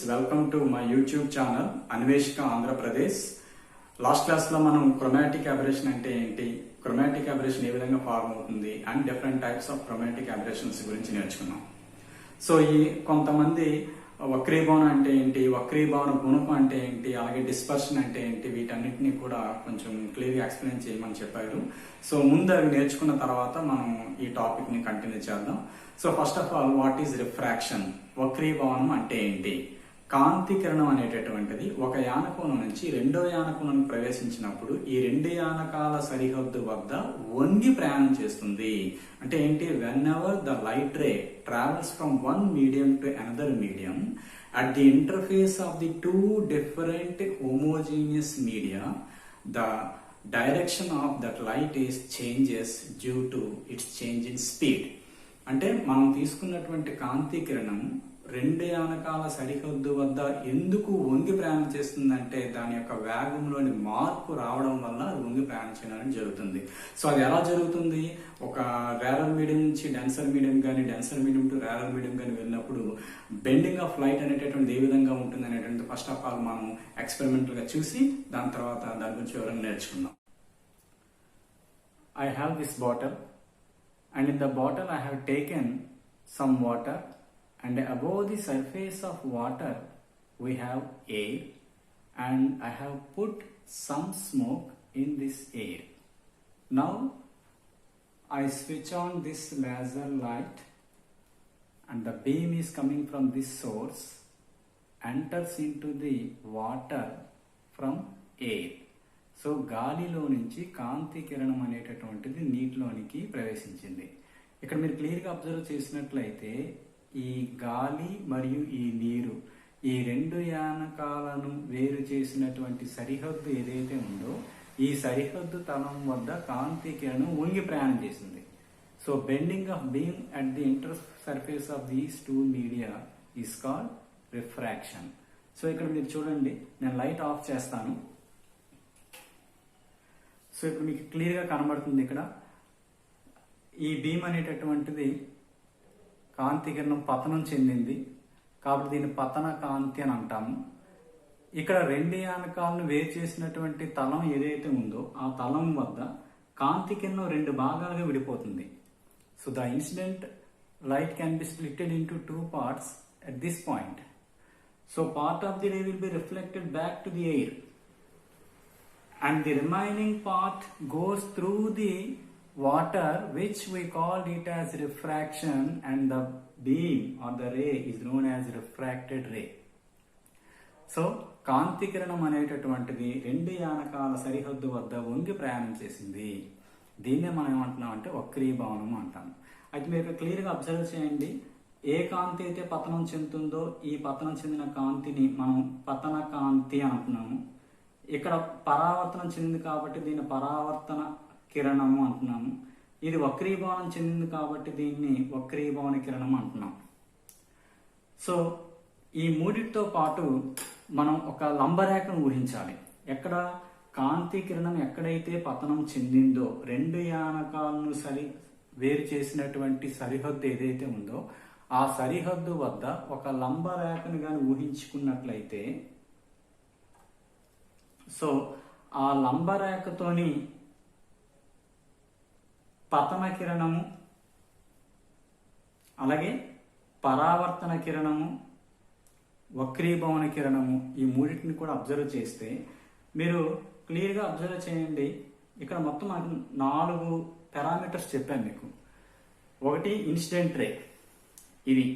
Welcome to my YouTube channel Anveshika Andhra Pradesh. Last class లో మనం chromatic aberration అంటే ఏంటి, క్రోమాటిక్ అబరేషన్ ఏ విధంగా ఫార్మ్ అవుతుంది and different types of chromatic aberrations గురించి నేర్చుకున్నాం. సో ఈ కొంతమంది వక్రీభవనం అంటే ఏంటి, వక్రీభవన గుణకం అంటే ఏంటి, అలాగే డిస్పర్షన్ అంటే ఏంటి, వీటన్నిటిని కూడా కొంచెం క్లియర్గా ఎక్స్ప్లెయిన్ చేయమని చెప్పారు. సో ముందు అవి నేర్చుకున్న తర్వాత మనం ఈ టాపిక్ ని కంటిన్యూ చేద్దాం. So first of all, what is refraction? వక్రీభవనం అంటే ఏంటి? కాంతి కిరణం అనేటటువంటిది ఒక యానకోణం నుంచి రెండో యానకోణం ప్రవేశించినప్పుడు ఈ రెండు యానకాల సరిహద్దు వద్ద వంగి ప్రయాణం చేస్తుంది. అంటే ఏంటి? When ever the light ray travels from one medium to another medium at the interface of the two different homogeneous media, the direction of that light is changes due to its change in speed. అంటే మనం తీసుకున్నటువంటి కాంతి కిరణం రెండు యానకాల సరిహద్దు వద్ద ఎందుకు వంగి ప్రయాణం చేస్తుందంటే దాని యొక్క వేగంలోని మార్పు రావడం వల్ల అది వంగి ప్రయాణం చేయడం జరుగుతుంది. సో అది ఎలా జరుగుతుంది? ఒక రేరర్ మీడియం నుంచి డెన్సర్ మీడియం కానీ, denser medium to rarer medium కానీ వెళ్ళినప్పుడు బెండింగ్ ఆఫ్ లైట్ అనేటటువంటి ఏ విధంగా ఉంటుంది అనేటువంటి ఫస్ట్ ఆఫ్ ఆల్ మనం ఎక్స్పెరిమెంటల్ గా చూసి దాని తర్వాత దాని గురించి వివరంగా నేర్చుకుందాం. I have this bottle, and in the bottle I have taken some water, and above the surface of water we have air, and I have put some smoke in this air. Now I switch on this laser light, and the beam is coming from this source, enters into the water from air. So గాలిలో నుంచి కాంతి కిరణం అనేటటువంటిది నీటిలోనికి ప్రవేశించింది. ఇక్కడ మీరు క్లియర్గా observe చేసినట్లయితే ఈ గాలి మరియు ఈ నీరు ఈ రెండు యానకాలను వేరు చేసినటువంటి సరిహద్దు ఏదైతే ఉందో ఈ సరిహద్దు తలం వద్ద కాంతి కిరణం వంగి ప్రయాణం చేసింది. So bending of beam at the inter surface of these two media is called refraction. So ఇక్కడ మీరు చూడండి, నేను లైట్ ఆఫ్ చేస్తాను. సో ఇప్పుడు మీకు క్లియర్గా కనబడుతుంది, ఇక్కడ ఈ బీమ్ అనేటటువంటిది కాంతి కిరణం పతనం చెందింది కాబట్టి దీన్ని పతన కాంతి అని అంటాము. ఇక్కడ రెండు యానకాలను వేరు చేసినటువంటి తలం ఏదైతే ఉందో ఆ తలం వద్ద కాంతి కిరణం రెండు భాగాలుగా విడిపోతుంది. So the incident light can be splitted into two parts at this point. So part of the ray will be reflected back to the air, and the remaining part goes through the water, which we called it as refraction, and the beam or the ray is known as refracted ray. So కాంతి కిరణం అనేటటువంటిది రెండు యానకాల సరిహద్దు వద్ద వంగి ప్రయాణం చేసింది. దీన్నే మనం ఏమంటున్నాం అంటే వక్రీభవనం అంటాం. అయితే మీరు క్లియర్గా అబ్జర్వ్ చేయండి, ఏ కాంతి అయితే పతనం చెందుతుందో ఈ పతనం చెందిన కాంతిని మనం పతన కాంతి అంటున్నాము. ఇక్కడ పరావర్తనం చెందింది కాబట్టి దీన్ని పరావర్తన కిరణము అంటున్నాము. ఇది వక్రీభవనం చెందింది కాబట్టి దీన్ని వక్రీభవన కిరణం అంటున్నాం. సో ఈ మూడిటితో పాటు మనం ఒక లంబరేఖను ఊహించాలి. ఎక్కడ కాంతి కిరణం ఎక్కడైతే పతనం చెందిందో రెండు యానకాలను వేరు చేసినటువంటి సరిహద్దు ఏదైతే ఉందో ఆ సరిహద్దు వద్ద ఒక లంబరేఖను కానీ ఊహించుకున్నట్లయితే, సో ఆ లంబరేఖతోని పతన కిరణము అలాగే పరావర్తన కిరణము వక్రీభవన కిరణము ఈ మూడింటిని కూడా అబ్జర్వ్ చేస్తే మీరు క్లియర్గా అబ్జర్వ్ చేయండి. ఇక్కడ మొత్తం నాకు 4 పారామీటర్స్ చెప్పాను మీకు. ఒకటి ఇన్సిడెంట్ రే, ఇది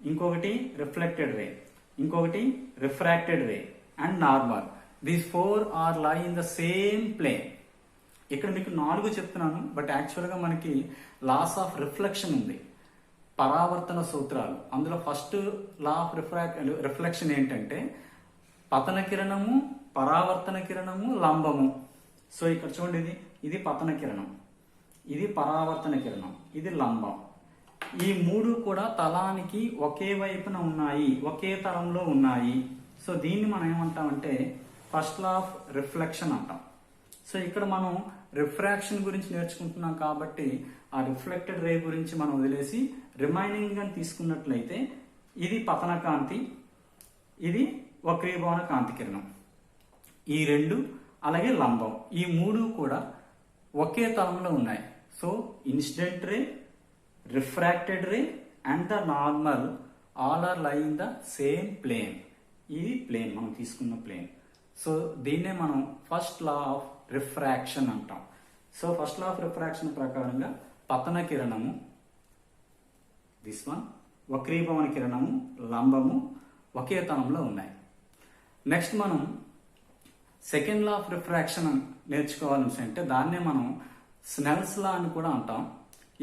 ఇంకొకటి రిఫ్లెక్టెడ్ రే, ఇంకొకటి refracted ray and normal. These 4 are lie in the same plane. ఇక్కడ మీకు 4 చెప్తున్నాను, బట్ యాక్చువల్గా మనకి లాస్ ఆఫ్ రిఫ్లెక్షన్ ఉంది, పరావర్తన సూత్రాలు. అందులో ఫస్ట్ లా ఆఫ్ రిఫ్లెక్షన్ ఏంటంటే పతన కిరణము, పరావర్తన కిరణము, లంబము. సో ఇక్కడ చూడండి, ఇది పతన కిరణం, ఇది పరావర్తన కిరణం, ఇది లంబం. ఈ 3 కూడా తలానికి ఒకే వైపున ఉన్నాయి, ఒకే తలంలో ఉన్నాయి. సో దీన్ని మనం ఏమంటామంటే ఫస్ట్ లా ఆఫ్ రిఫ్లెక్షన్ అంటాం. సో ఇక్కడ మనం రిఫ్రాక్షన్ గురించి నేర్చుకుంటున్నాం కాబట్టి ఆ రిఫ్లెక్టెడ్ రే గురించి మనం వదిలేసి రిమైనింగ్ గా తీసుకున్నట్లయితే ఇది పతన కాంతి, ఇది వక్రీభవన కాంతి కిరణం. ఈ రెండు అలాగే లంబం, ఈ మూడు కూడా ఒకే తలంలో ఉన్నాయి. So incident ray, refracted ray and the normal all are lie in the same plane. ఇది ప్లేన్, మనం తీసుకున్న ప్లేన్. సో దీన్నే మనం ఫస్ట్ లా ఆఫ్ రిఫ్రాక్షన్ అంటాం. So first law of refraction ప్రకారంగా పతన కిరణము, దిస్ వన్, వక్రీభవన కిరణము, లంబము ఒకే తలంలో ఉన్నాయి. నెక్స్ట్ మనం సెకండ్ లా ఆఫ్ రిఫ్రాక్షన్ నేర్చుకోవాల్సి అంటే దాన్నే మనం స్నెల్స్ లా అని కూడా అంటాం.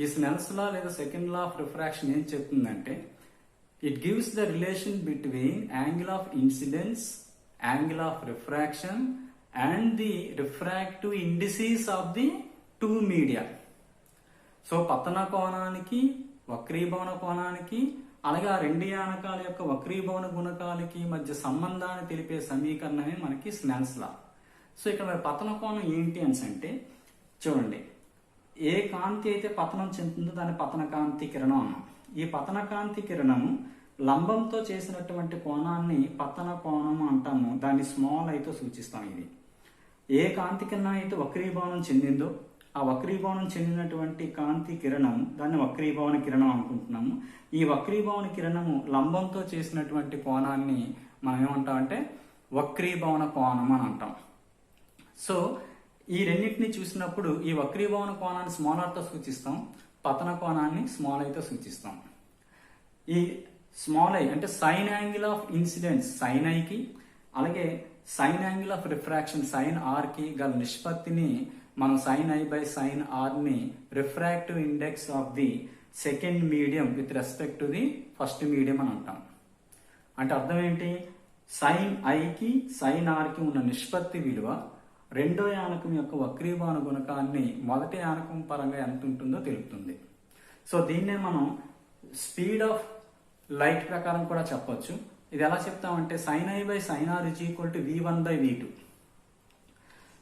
ఈ స్నెల్స్ లా లేదా సెకండ్ లా ఆఫ్ రిఫ్రాక్షన్ ఏం చెప్తుందంటే it gives the relation between angle of incidence, angle of refraction and the refractive indices of the two media. So పతన కోణానికి, వక్రీభవన కోణానికి, అలాగే ఆ రెండు యానకాల యొక్క వక్రీభవన గుణకాలకి మధ్య సంబంధాన్ని తెలిపే సమీకరణమే మనకి స్నెల్స్ లా. సో ఇక్కడ మరి పతన కోణం ఏంటి అని అంటే చూడండి, ఏ కాంతి అయితే పతనం చెందుతుందో దాన్ని పతన కాంతి కిరణం అన్నాం. ఈ పతన కాంతి కిరణము లంబంతో చేసినటువంటి కోణాన్ని పతన కోణం అంటాము. దాన్ని స్మాల్ అయితే సూచిస్తాం. ఇది ఏ కాంతి కిరణం అయితే వక్రీభవనం చెందిందో ఆ వక్రీభవనం చెందినటువంటి కాంతి కిరణం దాన్ని వక్రీభవన కిరణం అనుకుంటున్నాము. ఈ వక్రీభవన కిరణము లంబంతో చేసినటువంటి కోణాన్ని మనం ఏమంటామంటే వక్రీభవన కోణం అని అంటాం. సో ఈ రెండింటిని చూసినప్పుడు ఈ వక్రీభవన కోణాన్ని స్మాల్ ఆర్తో సూచిస్తాం, పతన కోణాన్ని స్మాల్ ఐతో సూచిస్తాం. ఈ స్మాల్ ఐ అంటే sine angle of incidence sine ఐకి, అలాగే sine angle of refraction sine r కి గల నిష్పత్తిని మనం sine I by sine r ని refractive index of the second medium with respect to the first medium అని అంటాం. అంటే అర్థం ఏంటి, సైన్ ఐకి సైన్ ఆర్కి ఉన్న నిష్పత్తి విలువ రెండో యానకం యొక్క వక్రీభవన గుణకాన్ని మొదటి యానకం పరంగా ఎంత ఉంటుందో తెలుపుతుంది. సో దీన్నే మనం స్పీడ్ ఆఫ్ లైట్ ప్రకారం కూడా చెప్పొచ్చు. ఇది ఎలా చెప్తామంటే sine I by sine are is equal to V1 by V2.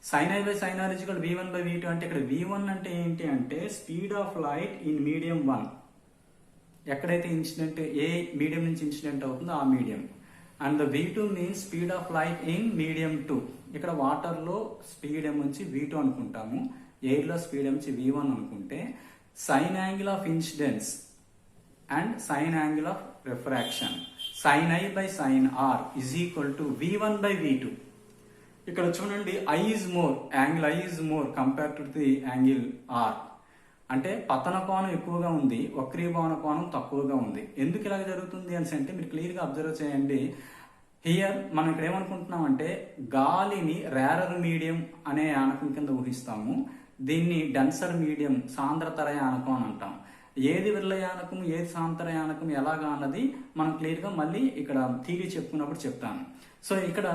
Sine I by sine are is equal V1 by V2 అంటే ఇక్కడ V1 అంటే ఏంటి అంటే speed of light in medium 1, ఎక్కడైతే ఇన్సిడెంట్ ఏ మీడియం నుంచి ఇన్సిడెంట్ అవుతుందో ఆ medium. And the V2 means speed of light in medium 2. ఇక్కడ వాటర్ లో స్పీడ్ నుంచి V2 అనుకుంటాము, ఎయిర్ లో స్పీడ్ నుంచి V1 అనుకుంటే sine angle of incidence and sine angle of refraction sine I by sine are is equal to V1 by V2. ఇక్కడ చూడండి I is more, angle I is more compare to the angle R. అంటే పతన కోణం ఎక్కువగా ఉంది, వక్రీభవన కోణం తక్కువగా ఉంది. ఎందుకు ఇలాగ జరుగుతుంది అని అంటే మీరు క్లియర్ గా అబ్జర్వ్ చేయండి. హియర్ మనం ఇక్కడ ఏమనుకుంటున్నాం అంటే గాలిని రేరర్ మీడియం అనే యానకం కింద ఊహిస్తాము. దీన్ని డెన్సర్ మీడియం సాంద్రతర యానకం అని అంటాం. ఏది విరళ యానకం ఏది సాంద్రతర యానకం ఎలాగా అన్నది మనం క్లియర్ గా మళ్ళీ ఇక్కడ థియరీ చెప్పుకున్నప్పుడు చెప్తాను. సో ఇక్కడ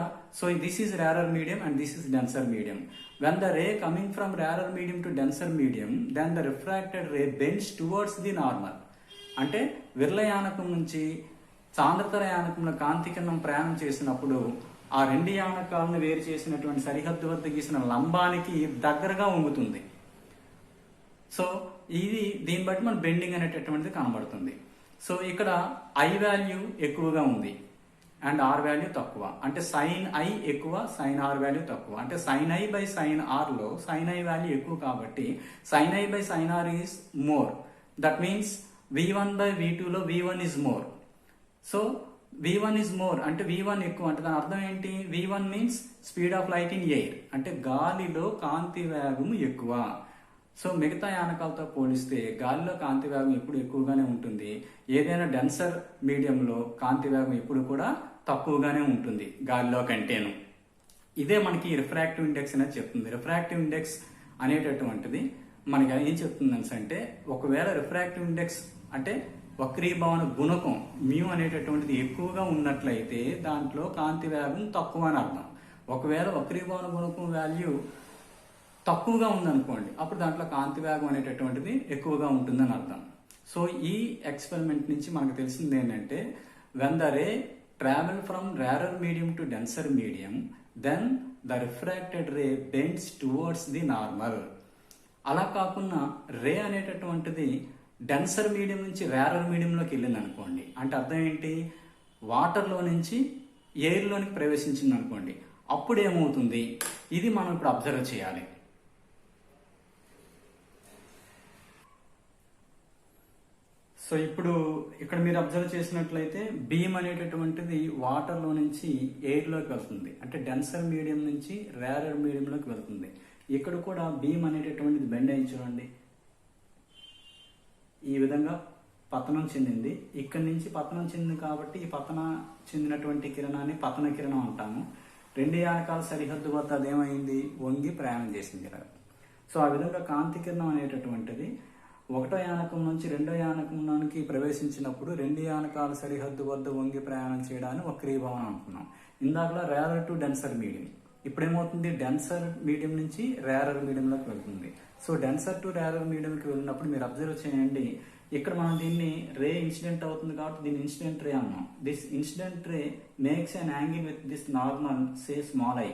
this is rarer medium and this is denser medium. When the ray coming from rarer medium to denser medium then the refracted ray bends towards the normal. అంటే విరళ యానకం నుంచి సాంద్రతర యానకంలో కాంతి కిరణం ప్రయాణం చేసినప్పుడు ఆ రెండు యానకాలను వేరు చేసినటువంటి సరిహద్దు వద్ద గీసిన లంబానికి దగ్గరగా వంగుతుంది. సో ఇది దీన్ని బట్టి మన బెండింగ్ అనేటటువంటిది కనబడుతుంది. సో ఇక్కడ ఐ వాల్యూ ఎక్కువగా ఉంది అండ్ ఆర్ వాల్యూ తక్కువ. అంటే సైన్ ఐ ఎక్కువ, సైన్ ఆర్ వాల్యూ తక్కువ. అంటే sine I by sine R లో సైన్ ఐ వాల్యూ ఎక్కువ కాబట్టి sine I by sine R is more. That means V1 by V2 లో V1 is more. So V1 is more అంటే V1 ఎక్కువ. అంటే దాని అర్థం ఏంటి, V1 means speed of light in air, అంటే గాలిలో కాంతి వేగం ఎక్కువ. సో మిగతా యానకాలతో పోలిస్తే గాలిలో కాంతి వేగం ఎప్పుడు ఎక్కువగానే ఉంటుంది. ఏదైనా డెన్సర్ మీడియంలో కాంతి వేగం ఎప్పుడు కూడా తక్కువగానే ఉంటుంది గాలిలో కంటేను. ఇదే మనకి రిఫ్రాక్టివ్ ఇండెక్స్ అనేది చెప్తుంది. రిఫ్రాక్టివ్ ఇండెక్స్ అనేటటువంటిది మనకి ఏం చెప్తుంది అంటే ఒకవేళ రిఫ్రాక్టివ్ ఇండెక్స్ అంటే వక్రీభవన గుణకం మ్యూ అనేటటువంటిది ఎక్కువగా ఉన్నట్లయితే దాంట్లో కాంతి వేగం తక్కువ అని అర్థం. ఒకవేళ వక్రీభవన గుణకం వాల్యూ తక్కువగా ఉందనుకోండి అప్పుడు దాంట్లో కాంతి వేగం అనేటటువంటిది ఎక్కువగా ఉంటుందని అర్థం. సో ఈ ఎక్స్పెరిమెంట్ నుంచి మనకు తెలిసింది ఏంటంటే when the ray travel from rarer medium to denser medium then the refracted ray bends towards the normal. అలా కాకుండా రే అనేటటువంటిది డెన్సర్ మీడియం నుంచి రేరర్ మీడియంలోకి వెళ్ళింది అనుకోండి అంటే అర్థం ఏంటి, వాటర్లో నుంచి ఎయిర్లోనికి ప్రవేశించింది అనుకోండి, అప్పుడు ఏమవుతుంది, ఇది మనం ఇప్పుడు అబ్జర్వ్ చేయాలి. సో ఇప్పుడు ఇక్కడ మీరు అబ్జర్వ్ చేసినట్లయితే బీమ్ అనేటటువంటిది వాటర్లో నుంచి ఎయిర్లోకి వెళ్తుంది, అంటే డెన్సర్ మీడియం నుంచి రేరర్ మీడియంలోకి వెళ్తుంది. ఇక్కడ కూడా బీమ్ అనేటటువంటిది బెండ్ అయ్యి చూడండి, ఈ విధంగా పతనం చెందింది. ఇక్కడి నుంచి పతనం చెందింది కాబట్టి ఈ పతన చెందినటువంటి కిరణాన్ని పతన కిరణం అంటాము. రెండు యానకాల సరిహద్దు వద్ద అదేమైంది, వంగి ప్రయాణం చేసింది. సో ఆ విధంగా కాంతి కిరణం అనేటటువంటిది ఒకటో యానకం నుంచి రెండో యానకంలోనికి ప్రవేశించినప్పుడు రెండు యానకాల సరిహద్దు వద్ద వంగి ప్రయాణం చేయడాన్ని వక్రీభవనం అంటున్నాం. ఇందాకలా రేరర్ టు డెన్సర్ మీడియం, ఇప్పుడేమవుతుంది, డెన్సర్ మీడియం నుంచి రేరర్ మీడియంలోకి వెళ్తుంది. సో డెన్సర్ టు రేరర్ మీడియంకి వెళ్ళినప్పుడు మీరు అబ్జర్వ్ చేయండి, ఇక్కడ మనం దీన్ని రే ఇన్సిడెంట్ అవుతుంది కాబట్టి దీన్ని ఇన్సిడెంట్ రే అన్నాం. This incident ray makes an angle with this normal say small I.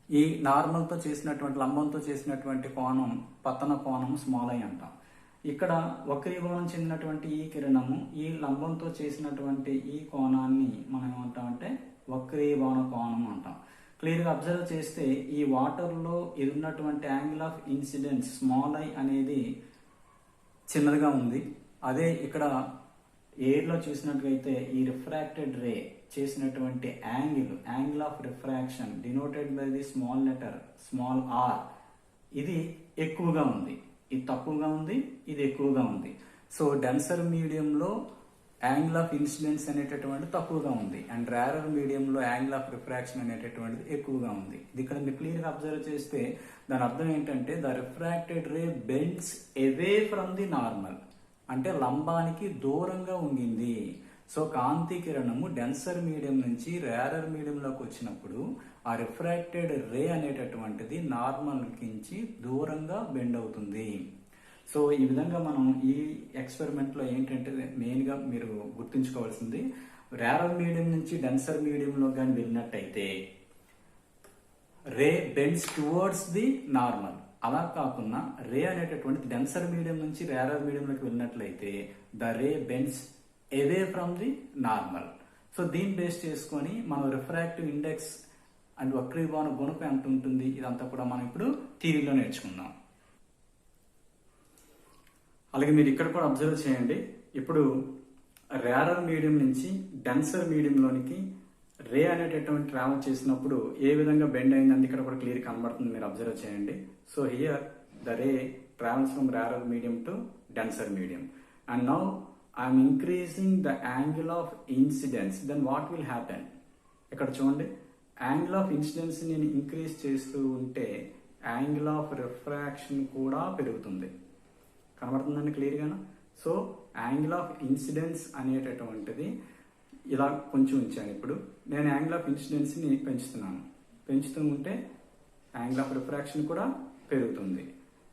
ఈ నార్మల్తో చేసినటువంటి లంబంతో చేసినటువంటి కోణం పతన కోణం స్మాల్ ఐ అంటాం. ఇక్కడ వక్రీభవనం చెందినటువంటి ఈ కిరణము ఈ లంబంతో చేసినటువంటి ఈ కోణాన్ని మనం ఏమంటామంటే వక్రీభవన కోణం అంటాం. క్లియర్గా అబ్జర్వ్ చేస్తే ఈ వాటర్లో ఇది ఉన్నటువంటి angle of incidence small I అనేది చిన్నదిగా ఉంది. అదే ఇక్కడ ఎయిర్లో చూసినట్లయితే ఈ రిఫ్రాక్టెడ్ రే చేసినటువంటి angle of refraction denoted by the small letter small R, ఇది ఎక్కువగా ఉంది, ఇది తక్కువగా ఉంది, ఇది ఎక్కువగా ఉంది. సో డెన్సర్ మీడియంలో యాంగిల్ ఆఫ్ ఇన్సిడెన్స్ అనేటటువంటి తక్కువగా ఉంది, అండ్ రేరర్ మీడియంలో యాంగిల్ ఆఫ్ రిఫ్రాక్షన్ అనేటటువంటిది ఎక్కువగా ఉంది. ఇది ఇక్కడ మీరు క్లియర్గా అబ్జర్వ్ చేస్తే దాని అర్థం ఏంటంటే the refracted ray bends away from the normal, అంటే లంబానికి దూరంగా ఉండింది. సో కాంతి కిరణము డెన్సర్ మీడియం నుంచి రేరర్ మీడియంలోకి వచ్చినప్పుడు ఆ రిఫ్రాక్టెడ్ రే అనేటటువంటిది నార్మల్ కించి దూరంగా బెండ్ అవుతుంది. సో ఈ విధంగా మనం ఈ ఎక్స్పెరిమెంట్లో ఏంటంటే మెయిన్గా మీరు గుర్తుంచుకోవాల్సింది, రేరర్ మీడియం నుంచి డెన్సర్ మీడియంలో కానీ వెళ్ళినట్టయితే ray bends towards the normal. అలా కాకుండా రే అనేటటువంటి డెన్సర్ మీడియం నుంచి రేరర్ మీడియంలోకి వెళ్ళినట్లయితే the ray bends away from the normal. So దీన్ని బేస్ చేసుకొని మనం రిఫ్రాక్టివ్ ఇండెక్స్ అండ్ వక్రీభవన గుణకం ఎంత ఉంటుంది ఇదంతా కూడా మనం ఇప్పుడు థియరీలో నేర్చుకుందాం. అలాగే మీరు ఇక్కడ కూడా అబ్జర్వ్ చేయండి, ఇప్పుడు రేరర్ మీడియం నుంచి డెన్సర్ మీడియంలోనికి రే అనేటటువంటి ట్రావెల్ చేసినప్పుడు ఏ విధంగా బెండ్ అయిందని ఇక్కడ కూడా క్లియర్ కనబడుతుంది, మీరు అబ్జర్వ్ చేయండి. So here the ray travels from rarer medium to denser medium, and now I'm increasing the angle of incidence, then what will happen. ఇక్కడ చూడండి, యాంగిల్ ఆఫ్ ఇన్సిడెన్స్ నేను ఇంక్రీజ్ చేస్తూ ఉంటే యాంగిల్ ఆఫ్ రిఫ్రాక్షన్ కూడా పెరుగుతుంది. కనబడుతుందండి క్లియర్గాను. సో యాంగిల్ ఆఫ్ ఇన్సిడెన్స్ అనేటటువంటిది ఇలా కొంచెం ఉంచాను. ఇప్పుడు నేను యాంగిల్ ఆఫ్ ఇన్సిడెన్స్ని పెంచుతున్నాను, పెంచుతూ ఉంటే యాంగిల్ ఆఫ్ రిఫ్రాక్షన్ కూడా పెరుగుతుంది.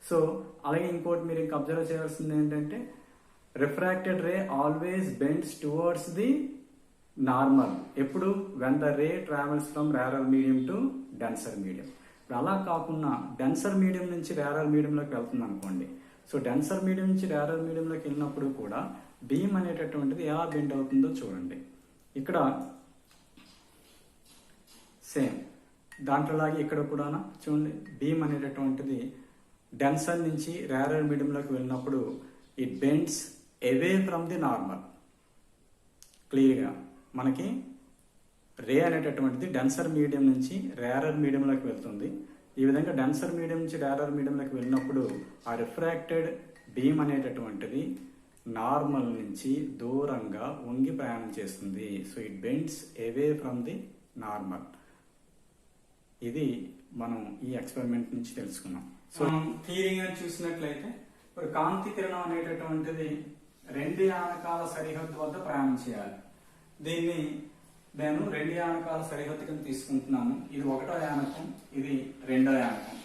సో అలాగే ఇంకోటి మీరు ఇంకా అబ్జర్వ్ చేయాల్సింది ఏంటంటే refracted ray always bends towards the normal. ఎప్పుడు when the ray travels from rarer medium to denser medium. అలా కాకుండా డెన్సర్ మీడియం నుంచి రేరర్ మీడియంలోకి వెళ్తుంది అనుకోండి. సో డెన్సర్ మీడియం నుంచి రేరర్ మీడియంలోకి వెళ్ళినప్పుడు కూడా బీమ్ అనేటటువంటిది ఎలా బెండ్ అవుతుందో చూడండి. ఇక్కడ సేమ్ దాంట్లోలాగే ఇక్కడ కూడా చూడండి, బీమ్ అనేటటువంటిది డెన్సర్ నుంచి రేరర్ మీడియంలోకి వెళ్ళినప్పుడు it bends away from the normal. క్లియర్గా మనకి రే అనేటటువంటిది డెన్సర్ మీడియం నుంచి రేరర్ మీడియంలోకి వెళ్తుంది. ఈ విధంగా డెన్సర్ మీడియం నుంచి రేరర్ మీడియంలోకి వెళ్ళినప్పుడు ఆ రిఫ్రాక్టెడ్ బీమ్ అనేటటువంటిది నార్మల్ నుంచి దూరంగా వంగి ప్రయాణం చేస్తుంది. So it bends away from the normal. ఇది మనం ఈ ఎక్స్పెరిమెంట్ నుంచి తెలుసుకున్నాం. సో మనం థియరీగా చూసినట్లయితే ఇప్పుడు కాంతి కిరణం అనేటటువంటిది రెండు యానకాల సరిహద్దు వద్ద ప్రయాణం చేయాలి. దీన్ని నేను రెండు యానకాల సరిహద్దు కింద తీసుకుంటున్నాను. ఇది ఒకటో యానకం, ఇది రెండో యానకం.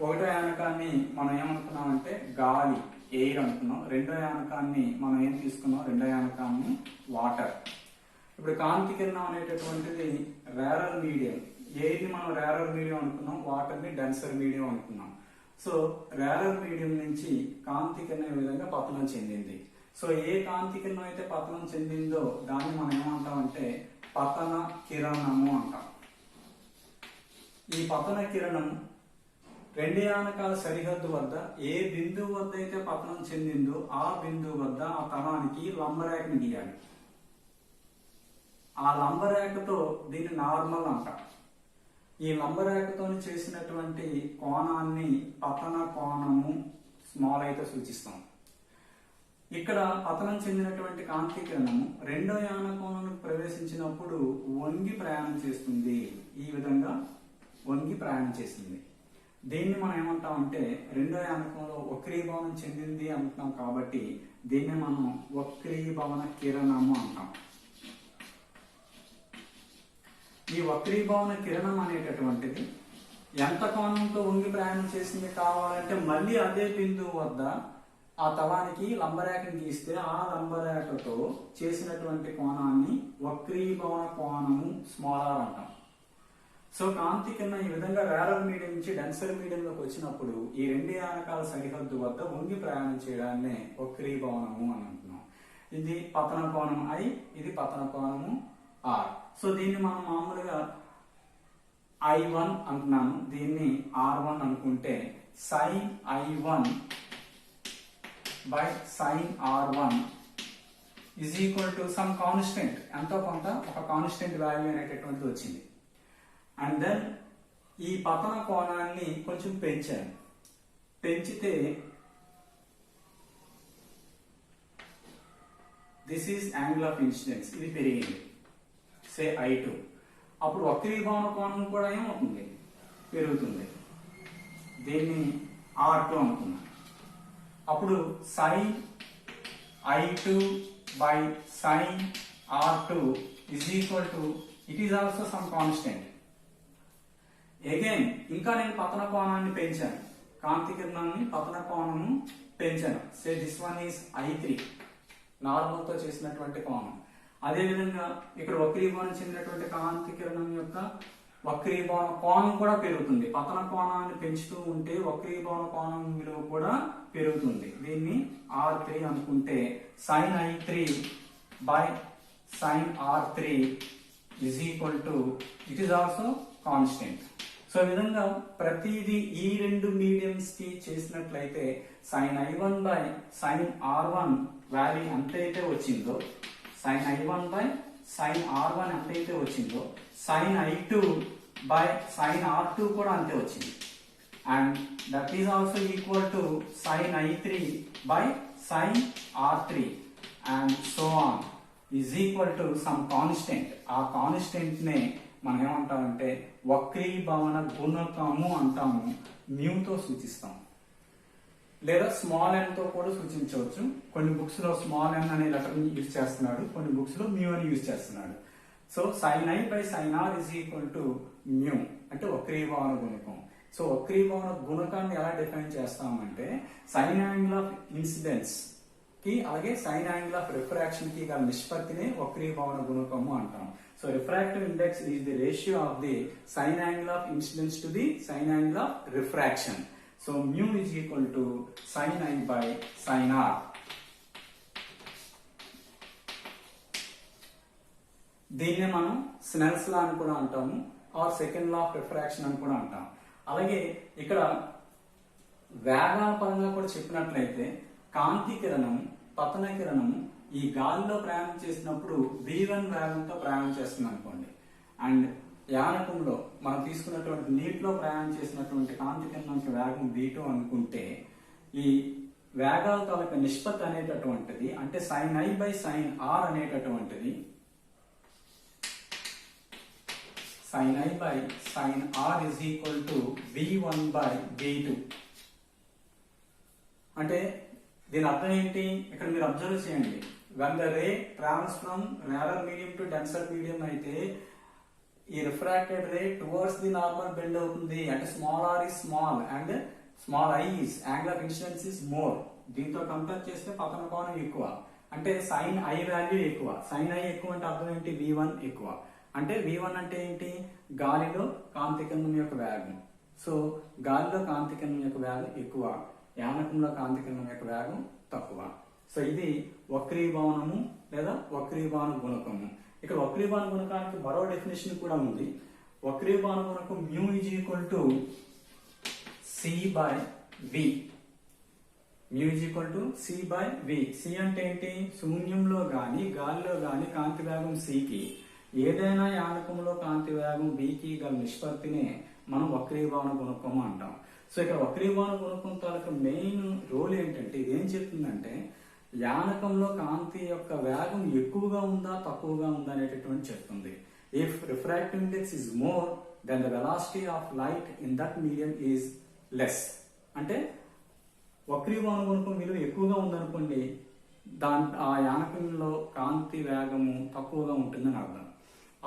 ఒకటో యానకాన్ని మనం ఏమనుకున్నామంటే గాలి ఎయిర్ అనుకున్నాం. రెండో యానకాన్ని మనం ఏం తీసుకున్నాం, రెండో యానకాన్ని వాటర్. ఇప్పుడు కాంతి కిరణం అనేటటువంటిది రేరర్ మీడియం. ఎయిర్ని మనం రేరర్ మీడియం అనుకున్నాం, వాటర్ని డెన్సర్ మీడియం అనుకున్నాం. సో రేరర్ మీడియం నుంచి కాంతి కిరణం ఈ విధంగా పతనం చెందింది. సో ఏ కాంతి కిరణం అయితే పతనం చెందిందో దాన్ని మనం ఏమంటామంటే పతన కిరణము అంటాం. ఈ పతన కిరణం రెండు యానకాల సరిహద్దు వద్ద ఏ బిందువు వద్ద అయితే పతనం చెందిందో ఆ బిందువు వద్ద ఆ తలానికి లంబరేఖను గీయాలి. ఆ లంబరేఖతో దీన్ని నార్మల్ అంటాం. ఈ లంబరేఖతో చేసినటువంటి కోణాన్ని పతన కోణము స్మాల్ అయితే సూచిస్తాం. ఇక్కడ పతనం చెందినటువంటి కాంతి కిరణము రెండో యాన కోణానికి ప్రవేశించినప్పుడు వంగి ప్రయాణం చేస్తుంది. ఈ విధంగా వంగి ప్రయాణం చేస్తుంది. దీన్ని మనం ఏమంటామంటే రెండో యానకంలో వక్రీభవనం చెందింది అంటున్నాం కాబట్టి దీన్ని మనం వక్రీభవన కిరణము అంటాం. ఈ వక్రీభవన కిరణం అనేటటువంటిది ఎంత కోణంతో వంగి ప్రయాణం చేసింది కావాలంటే మళ్ళీ అదే బిందువు వద్ద ఆ తలానికి లంబరేఖను గీస్తే ఆ లంబరేఖతో చేసినటువంటి కోణాన్ని వక్రీభవన కోణము స్మాలర్ అంటాం. సో కాంతి కిరణం ఈ విధంగా రేరర్ మీడియం నుంచి డెన్సర్ మీడియంలోకి వచ్చినప్పుడు ఈ రెండు యానకాల సరిహద్దు వద్ద వంగి ప్రయాణం చేయడాన్ని వక్రీభవనము అని అంటున్నాం. ఇది పతన కోణం I, ఇది పతన కోణము R. సో దీన్ని మనం మామూలుగా I1 అంటున్నాను, దీన్ని R1 అనుకుంటే sin I1 by sin R1 is equal to some constant, ఎంతో కొంత ఒక కాన్స్టెంట్ వాల్యూ అనేటటువంటిది వచ్చింది. అండ్ దెన్ ఈ పతన కోణాన్ని కొంచెం పెంచాను. పెంచితే this is angle of incidence, ఇది పెరిగింది. సే I2. అప్పుడు వక్రీభవన కోణం కూడా ఏమవుతుంది, పెరుగుతుంది. దీన్ని R2 అనుకున్నాను. అప్పుడు sin I2 by sin R2 is equal to, it is also some constant. Again ఇంకా నేను పతన కోణాన్ని పెంచాను, కాంతి కిరణాన్ని పతన కోణము పెంచాను. Say this one is I3, normal తో చేసినటువంటి కోణం. అదేవిధంగా ఇక్కడ వక్రీభవనం చెందినటువంటి కాంతి కిరణం యొక్క వక్రీభవన కోణం కూడా పెరుగుతుంది. పతన కోణాన్ని పెంచుతూ ఉంటే వక్రీభవన కోణం విలువ కూడా పెరుగుతుంది. దీన్ని R3 అనుకుంటే sin I3 by sin R3 is equal to, it is also constant. So ఈ విధంగా ప్రతిదీ ఈ రెండు మీడియంస్ కి చేసినట్లయితే sin I1 by sin R1 value ఎంతైతే వచ్చిందో, sin I1 by sin R1 ఎంతైతే వచ్చిందో sin I2 by sin R2 కూడా అంతే వచ్చింది. And that is also equal to sin I3 by sin R3 and so on is equal to some constant. ఆ constant నే మనం ఏమంటామంటే వక్రీభవన గుణకము అంటాము. మ్యూతో సూచిస్తాం, లేదా స్మాల్ n తో కూడా సూచించవచ్చు. కొన్ని బుక్స్ లో స్మాల్ n అనే లెటర్ ని యూజ్ చేస్తున్నాడు, కొన్ని బుక్స్ లో మ్యూ అని యూజ్ చేస్తున్నాడు. So sin I by sin R is equal to mu అంటే వక్రీభవన గుణకం. సో వక్రీభవన గుణకాన్ని ఎలా డిఫైన్ చేస్తామంటే సైన్ యాంగిల్ ఆఫ్ ఇన్సిడెన్స్ కి అలాగే సైన్ యాంగిల్ ఆఫ్ రిఫ్రాక్షన్ కి గల నిష్పత్తిని వక్రీభవన గుణకము అంటాం. So refractive index is the ratio of the sign angle of incidence to the sign angle of refraction. So mu is equal to sin I by sin R. దీన్నే మనం Snell's law అని కూడా అంటాము, or second law of refraction అని కూడా అంటాం. అలాగే ఇక్కడ వేగాల పరంగా కూడా చెప్పినట్లయితే కాంతి కిరణం పతన కిరణం ఈ గాలిలో ప్రయాణం చేసినప్పుడు v1 వేగంతో ప్రయాణం చేస్తుంది అనుకోండి. అండ్ యానకంలో మనం తీసుకున్నటువంటి నీటిలో ప్రయాణం చేసినటువంటి కాంతి కిరణానికి వేగం v2 అనుకుంటే ఈ వేగాల తాలూకా నిష్పత్తి అనేటటువంటిది అంటే sin I by sin R అనేటటువంటిది sin I by sin R is equal to v1 by v2. అంటే దీని అర్థం ఏంటి, ఇక్కడ మీరు అబ్జర్వ్ చేయండి. when the ray travels from rarer medium to denser medium అయితే ఈ refracted ray towards the normal bend అవుతుంది. అంటే small r is small and small I is angle of incidence is more. దీంతో కంపేర్ చేస్తే పతన కోణం ఎక్కువ, అంటే sin I వాల్యూ ఎక్కువ. sin I ఎక్కువ అంటే అర్థం ఏంటి, v1 ఎక్కువ. అంటే v1 అంటే ఏంటి, గాలిలో కాంతి కిరణం యొక్క వేగం. సో గాలిలో కాంతి కిరణం యొక్క వేగం ఎక్కువ, యానకంలో కాంతి కిరణం యొక్క వేగం తక్కువ. సో ఇది వక్రీభవనము లేదా వక్రీభవన గుణకము. ఇక్కడ వక్రీభవన గుణకానికి మరో డెఫినేషన్ కూడా ఉంది. వక్రీభవన గుణకం mu is equal to C by V. Mu is equal to C by V. C అంటే ఏంటి? శూన్యంలో గాని గాలిలో గాని కాంతి వేగం సికి, ఏదైనా యానకంలో కాంతి వేగం బికి గల నిష్పత్తినే మనం వక్రీభవన గుణకం అంటాం. సో ఇక్కడ వక్రీభవన గుణకం తాలూకు మెయిన్ రోల్ ఏంటంటే, ఇది ఏం చెప్తుందంటే యానకంలో కాంతి యొక్క వేగం ఎక్కువగా ఉందా తక్కువగా ఉందా అనేటటువంటి చెప్తుంది. If refractive index is more than the velocity of light in that medium is less. అంటే వక్రీభవన గుణకం విలువ ఎక్కువగా ఉందనుకోండి, ఆ యానకంలో కాంతి వేగము తక్కువగా ఉంటుందని అర్థం.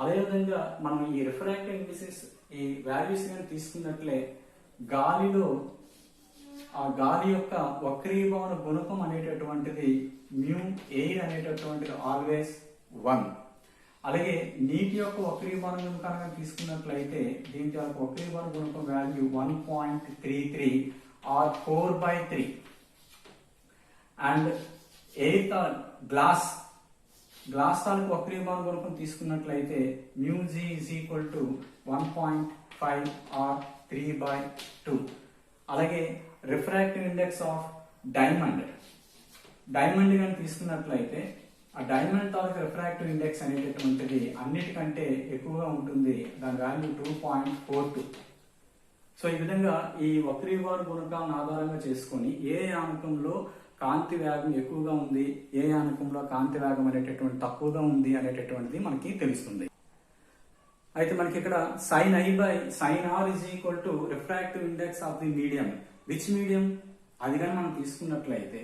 అదేవిధంగా మనం ఈ రిఫ్రాక్టివ్ ఇండిసెస్ ఈ వాల్యూస్ కానీ తీసుకున్నట్లే గాలిలో ఆ గాలి యొక్క వక్రీభవన గుణకం అనేటటువంటిది మ్యూ ఎయిర్ అనేటటువంటిది ఆల్వేస్ 1. అలాగే నీటి యొక్క వక్రీభవన గుణకాన్ని తీసుకున్నట్లయితే దీని యొక్క వక్రీభవన గుణకం value 1.33 or 4/3. And air glass తాలూకు వక్రీభవన గుణకం తీసుకున్నట్లయితే mu G is equal to 1.5 or 3/2. అలాగే రిఫ్రాక్టివ్ ఇండెక్స్ ఆఫ్ డైమండ్ కానీ తీసుకున్నట్లయితే ఆ డైమండ్ తాలూకు రిఫ్రాక్టివ్ ఇండెక్స్ అనేటటువంటిది అన్నిటికంటే ఎక్కువగా ఉంటుంది. దాని వాల్యూ 2.42. సో ఈ విధంగా ఈ వక్రీభవన గుణకాలను ఆధారంగా చేసుకొని ఏ యానకంలో కాంతి వేగం ఎక్కువగా ఉంది, ఏ యానకంలో కాంతి వేగం అనేటటువంటి తక్కువగా ఉంది అనేటటువంటిది మనకి తెలుస్తుంది. అయితే మనకి ఇక్కడ sin I by sin r is equal to refractive index of the medium. Which medium? అది కానీ మనం తీసుకున్నట్లయితే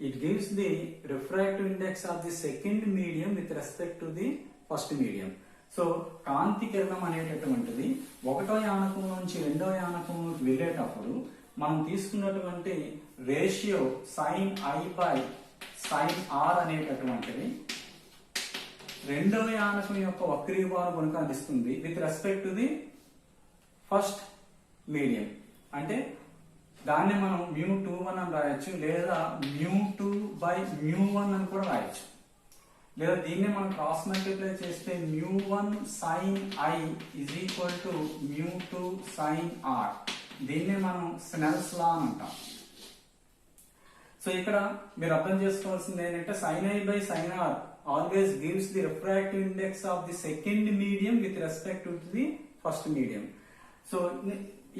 it gives the refractive index of the second medium with respect to the first medium. So కాంతి కిరణం అనేటటువంటిది ఒకటో యానకం నుంచి రెండో యానకంలోకి వెళ్ళేటప్పుడు మనం తీసుకున్నటువంటి ratio sin I by sin r అనేటటువంటిది రెండవ యానకం యొక్క వక్రీభవన గుణకాన్ని ఇస్తుంది with respect to the first medium. అంటే దాన్ని మనం μ21 అని రాయొచ్చు, లేదా μ2/μ1 అని కూడా రాయొచ్చు, లేదా దీన్ని మనం క్రాస్ మల్టిప్లై చేస్తే μ1 sin I is equal to μ2 sin r. దీన్ని మనం స్నెల్స్ లా అని అంటాం. సో ఇక్కడ మీరు అర్థం చేసుకోవాల్సింది ఏంటంటే sin I by sin r always gives the refractive index of the second medium with respect to the first medium. So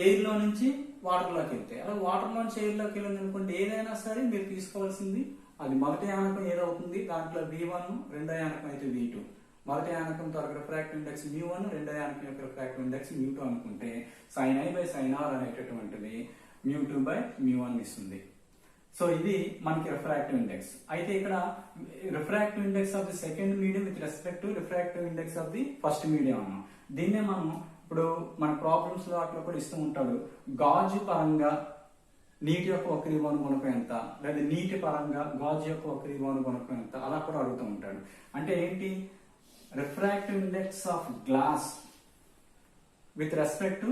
air లో నుంచి వాటర్ లోకి వెళ్తే, అలా వాటర్ నుంచి ఎయిర్ లోకి వెళ్ళింది అనుకోండి, ఏదైనా సరే మీరు తీసుకోవాల్సింది అది మొదటి యానకం ఏదవుతుంది, దాంట్లో V1, రెండో యానకం అయితే V2. మొదటి యానకం త్వరగా రిఫ్రాక్టివ్ ఇండెక్స్ μ1, రెండో యానకం యొక్క రిఫ్రాక్టివ్ ఇండెక్స్ μ2 అనుకుంటే sin I by sin r అనేటటువంటిది μ2/μ1 ఇస్తుంది. సో ఇది మనకి రిఫ్రాక్టివ్ ఇండెక్స్. అయితే ఇక్కడ refractive index of the second medium with respect to refractive index of the first medium అన్నాం. దీన్నే మనం ఇప్పుడు మన ప్రాబ్లమ్స్ లో అట్లా కూడా ఇస్తూ ఉంటాడు. గాజు పరంగా నీటి యొక్క వక్రీభవన గుణకం ఎంత, లేదా నీటి పరంగా గాజు యొక్క వక్రీభవన గుణకం ఎంత, అలా కూడా అడుగుతూ ఉంటాడు. అంటే ఏంటి? Refractive index of glass with respect to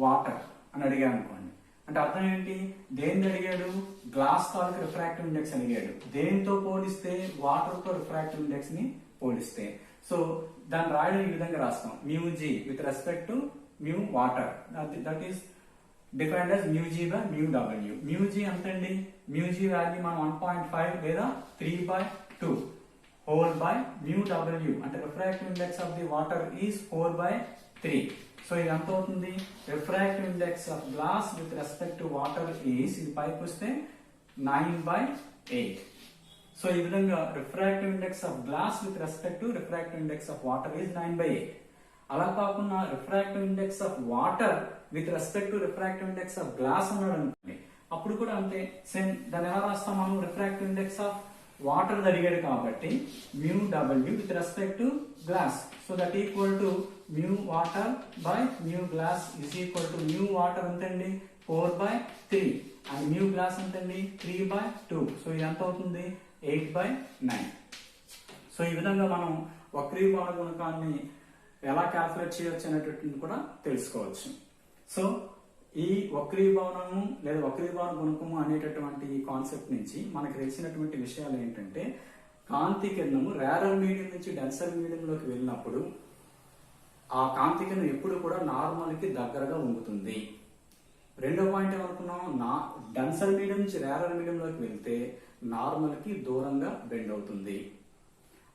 water అని అడిగాడు అనుకోండి. అంటే అర్థం ఏంటి? దేన్ని అడిగాడు? గ్లాస్ తాలూకు రిఫ్రాక్టివ్ ఇండెక్స్ అడిగాడు. దేనితో పోలిస్తే? వాటర్ తో రిఫ్రాక్టివ్ ఇండెక్స్ ని పోలిస్తే. సో దాన్ని రాయడం ఈ విధంగా రాస్తాం, μg with respect to mu water, that is defined as μg by μw. μg ఎంతండి? μg వాల్యూ మనం 1.5 లేదా 3/2 హోల్ బై μw. అంటే refractive index of the water is 4/3. So ఇది ఎంత అవుతుంది? Refractive index of glass with respect to water is, ఇది పైకి వస్తే 9/8. సో ఈ విధంగా refractive index of glass with respect to refractive index of water is 9/8. అలా కాకుండా refractive index of water with respect to refractive index of glass అన్నాడు అనుకోండి, అప్పుడు కూడా అంతే సేమ్. దాన్ని ఎలా రాస్తాం మనం? రిఫ్రాక్టివ్ ఇండెక్స్ ఆఫ్ వాటర్ అడిగాడు కాబట్టి μw with respect to glass, so that equal to mu water by mu glass is equal to mu water ఎంతండి? 4/3 అండ్ మ్యూ గ్లాస్ ఎంతండి? 3/2. సో ఇది ఎంత అవుతుంది? 8/9. సో ఈ విధంగా మనం వక్రీభవన గుణకాన్ని ఎలా క్యాల్కులేట్ చేయొచ్చు అనేటటువంటి కూడా తెలుసుకోవచ్చు. సో ఈ వక్రీభవనము లేదా వక్రీభవన గుణకము అనేటటువంటి ఈ కాన్సెప్ట్ నుంచి మనకు తెలిసినటువంటి విషయాలు ఏంటంటే, కాంతి కిరణము రేరర్ మీడియం నుంచి డెన్సర్ మీడియంలోకి వెళ్ళినప్పుడు ఆ కాంతి కిరణం ఎప్పుడు కూడా నార్మల్ కి దగ్గరగా ఉంగుతుంది. రెండో పాయింట్ ఏమనుకున్నాం, డెన్సర్ మీడియం నుంచి రేరర్ మీడియంలోకి వెళ్తే నార్మల్ కి దూరంగా బెండ్ అవుతుంది.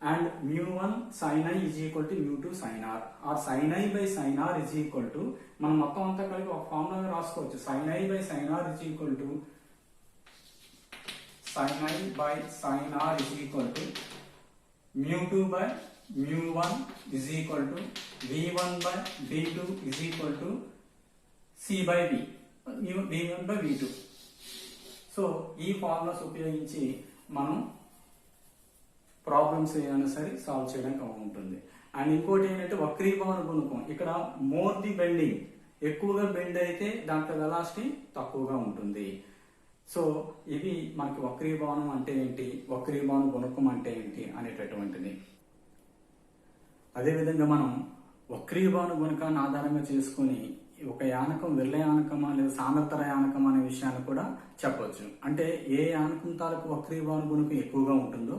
And μ1 sin i is equal to μ2 sin r or sin i by sin r is equal to, మనం మొత్తం అంతా కలిపి ఒక ఫార్ములా రాసుకోవచ్చు. sin i by sin r is equal to sin i by sin r is equal to μ2 by μ1 is equal to v1 by v2 is equal to c by v, v1 by v2. So ఈ formulas ఉపయోగించి మనం problems ఏమైనా సరే solve చేయడానికి ఉంటుంది. And ఇంకోటి ఏంటంటే వక్రీభవన గుణకం, ఇక్కడ మోర్ ది బెండింగ్, ఎక్కువగా బెండ్ అయితే దాంట్లో వెలాసిటీ తక్కువగా ఉంటుంది. సో ఇవి మనకి వక్రీభవనం అంటే ఏంటి, వక్రీభవన గుణకం అంటే ఏంటి అనేటటువంటిది. అదేవిధంగా మనం వక్రీభవన గుణకాన్ని ఆధారంగా చేసుకుని ఒక యానకం విర్ల యానకమా లేదా సాంద్రతర యానకం అనే విషయాన్ని కూడా చెప్పొచ్చు. అంటే ఏ యానకం తాలూకు వక్రీభవన గుణకం ఎక్కువగా ఉంటుందో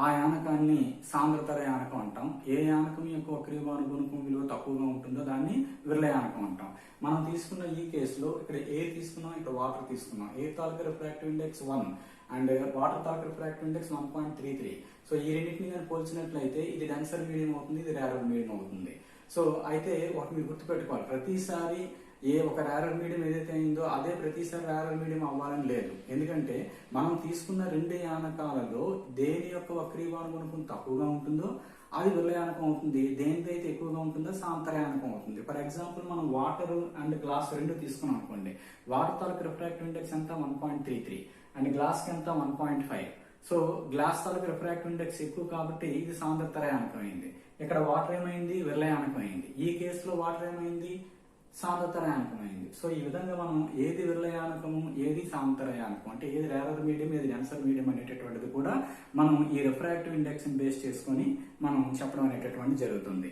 ఆ యానకాన్ని సాంద్రతర యానకం అంటాం. ఏ యానకం యొక్క వక్రీభవన గుణకం విలువ తక్కువగా ఉంటుందో దాన్ని విర్ల యానకం అంటాం. మనం తీసుకున్న ఈ కేసులో ఇక్కడ ఎయిర్ తీసుకున్నాం, ఇక్కడ వాటర్ తీసుకున్నాం. ఎయిర్ తాలూకు రిఫ్రాక్టివ్ ఇండెక్స్ 1 అండ్ వాటర్ తాలూకు రిఫ్రాక్టివ్ ఇండెక్స్ 1.33. సో ఈ రెండింటిని నేను పోల్చినట్లయితే ఇది డెన్సర్ మీడియం అవుతుంది, ఇది రేరర్ మీడియం అవుతుంది. సో అయితే ఒకటి మీరు గుర్తుపెట్టుకోవాలి, ప్రతిసారి ఏ ఒక రేరర్ మీడియం ఏదైతే అయిందో అదే ప్రతిసారి రేరర్ మీడియం అవ్వాలని లేదు. ఎందుకంటే మనం తీసుకున్న రెండు యానకాలలో దేని యొక్క వక్రీభవన గుణకం తక్కువగా ఉంటుందో అది విర్ల యానకం అవుతుంది, దేనిదైతే ఎక్కువగా ఉంటుందో సాంతర యానకం అవుతుంది. ఫర్ ఎగ్జాంపుల్ మనం వాటర్ అండ్ గ్లాస్ రెండు తీసుకున్నాం అనుకోండి. వాటర్ తాలూకు రిఫ్రాక్టివ్ ఇండెక్స్ ఎంత 1.33 అండ్ గ్లాస్ కి ఎంత 1.5. సో గ్లాస్ తాలూకు రిఫ్రాక్టివ్ ఇండెక్స్ ఎక్కువ కాబట్టి ఇది సాంద్రతర యానకం అయింది. ఇక్కడ వాటర్ ఏమైంది, విర్ల యానకం అయింది. ఈ కేసులో వాటర్ ఏమైంది, సాంద్రతర యానకం అయింది. సో ఈ విధంగా మనం ఏది విర్ల యానకము, ఏది సాంద్రతర యానకం, అంటే ఏది రేరర్ మీడియం, ఏది డెన్సర్ మీడియం అనేటటువంటిది కూడా మనం ఈ రిఫ్రాక్టివ్ ఇండెక్స్ ని బేస్ చేసుకొని మనం చెప్పడం అనేటటువంటి జరుగుతుంది.